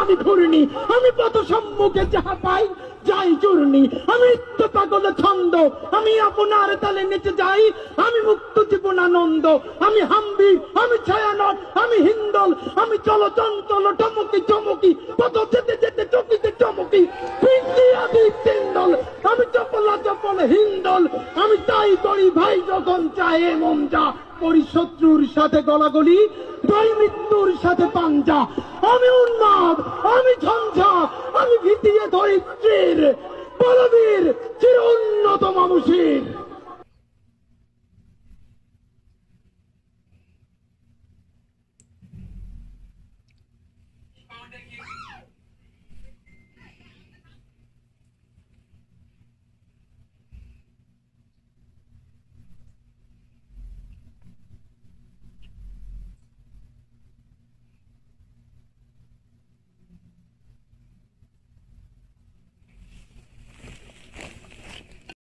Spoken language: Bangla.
আমি ঘূর্ণি, আমি পথ সম্মুখে যাহা পাই যাই চূর্ণি, আমি নিত্য পাগল ছন্দ, আমি আপনার তালে নেচে যাই, আমি মুক্ত জীবনানন্দ, আমি হাম্বি, আমি ছায়ানট, আমি হিন্দল, আমি চলচঞ্চল টমকি চমকি, পথ যেতে যেতে চকিতে চমকি, হিন্দল, আমি চপলা চপল হিন্দল, আমি তাই করি ভাই যখন চায় মন যা করি, শত্রুর সাথে গলাগলি, তাই মৃত্যুর সাথে পাঞ্জা, আমি উন্মাদ, আমি ঝঞ্ঝা, আমি ভীতিয়ে ধরিত্রীর বলবীর চির উন্নত মানুষের।